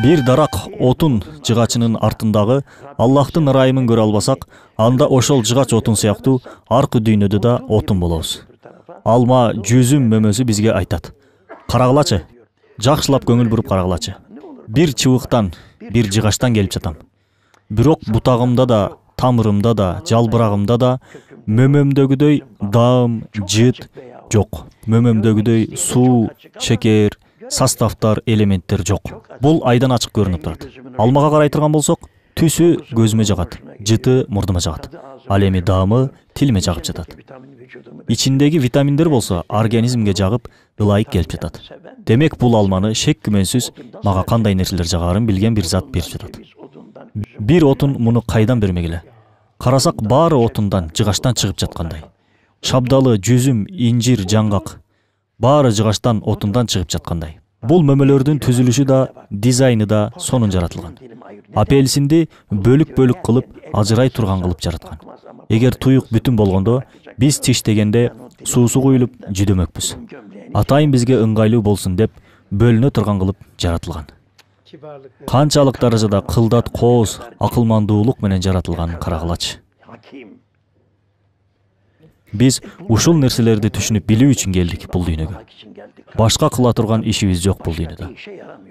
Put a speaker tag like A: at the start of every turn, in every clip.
A: Bir дарак отун жыгачынын артындагы Аллахтын ырайымын көрө албасак, анда ошол жыгач отун сыяктуу аркы дүйнөдө да отун болобуз. Алма, жүзүм мөмөсү бизге айтат: карагылачы, жакшылап көңүл буруп карагылачы. Бир чыбыктан, бир жыгачтан келип жатам. Бирок бутагымда да, тамырымда да, жалбырагымда да мөмөмдөгүдөй даам, жыт жок. Мөмөмдөгүдөй суу, шекер, составтар, элементтер жок. Бул айдан ачык көрүнүп турат. Алмага карай турган болсок, түсү көзүмө жагат, жыты мурдума жагат. Ал эми даамы тилиме жагып жатат. Ичиндеги витаминдер болсо организмге жагып, ылайык келип жатат. Демек бул алманы шек күмөнсүз мага кандай нерселер жагарын билген бир зат берип жатат. Бир отун муну кайдан бермегиле? Карасак баары отундан, жыгачтан чыгып жаткандай. Шабдалы, жүзүм, инжир, жаңгак баары жыгачтан, отундан чыгып жаткандай. Бул мөмөлөрдүн түзүлүшү да, дизайны да сонун жаратылган. Апельсинди бөлүк-бөлүк кылып, ажырай турган кылып жараткан. Эгер туюк бүтүн болгондо, биз тиштегенде суусу куюлуп жүдөмөкпүз. Атайын бизге ыңгайлуу болсун деп, бөлүнө турган кылып жаратылган. Канчалык даражада кылдат, кооз, акылмандуулук менен жаратылганын карагылачы. Биз ушул нерселерди түшүнүп билүү үчүн келдик бул дүйнөгө. Башка кыла турган ишибиз жок бул дүйнөдө.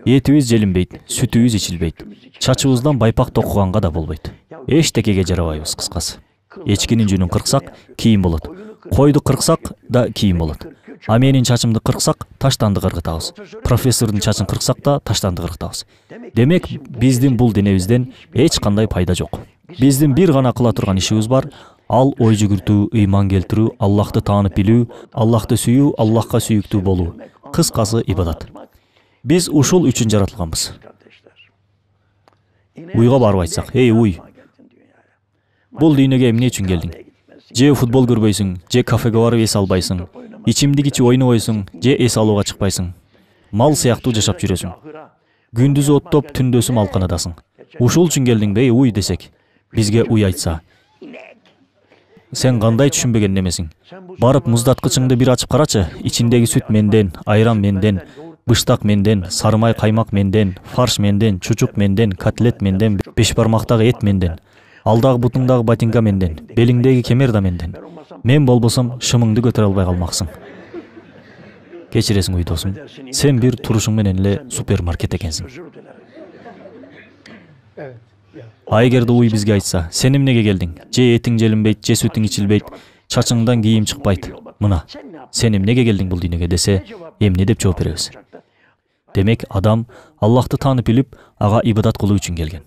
A: Этибиз желинбейт, сүтүбүз ичилбейт, чачыбыздан байпак токуганга да болбойт. Эчтекеге жарабайбыз кыскасы. Эчкинин жүнүн кырксак, кийим болот. Койду кырксак да кийим болот. А менин чачымды кырксак, таштанды кыргытабыз. Профессордун чачын кырксак да таштанды кыргытабыз. Демек, биздин бул денебизден эч кандай пайда жок. Биздин бир гана кыла турган ишибиз бар. Ал ой жүгүртүү, ыйман келтирүү, Аллахты таанып билүү, Аллахты сүйүү, Аллахка сүйүктүү болуу. Кыскасы ибадат. Биз ушул үчүн жаратылганбыз. Уйга барып айтсак: "Эй уй, бул дүйнөгө эмне үчүн келдиң? Же футбол көрбөйсүң, же кафеге барып эс албайсың, ичимдик ичип ойнобойсуң, же эс алууга чыкпайсың. Мал сыяктуу жашап жүрөсүң. Күндүзү оттоп, түндөсү малканадасың. Ушул үчүн келдиңби, эй уй" десек, бизге уй айтса: "Сен кандай түшүнбөгөн немесиң? Барып муздаткычыңды бир ачып карачы. Ичиндеги сүт менден, айран менден, быштак менден, сары май каймак менден, фарш менден, чучук менден, котлет менден, беш бармактагы эт менден. Алдагы бутуңдагы ботинка менден, белиңдеги кемер да менден. Мен болбосом шымыңды көтөрө албай калмаксың. Кечиресиң уй досум, сен бир турушуң менен эле супермаркет экенсиң." А эгерде уй бизге айтса: "Сен эмнеге келдиң? Же этиң желинбейт, же сүтүң ичилбейт, чачыңдан кийим чыкпайт. Мына, сен эмнеге келдиң бул дүйнөгө?" десе, эмне деп жооп беребиз? Демек, адам Аллахты таанып билип, ага ибадат кылуу үчүн келген.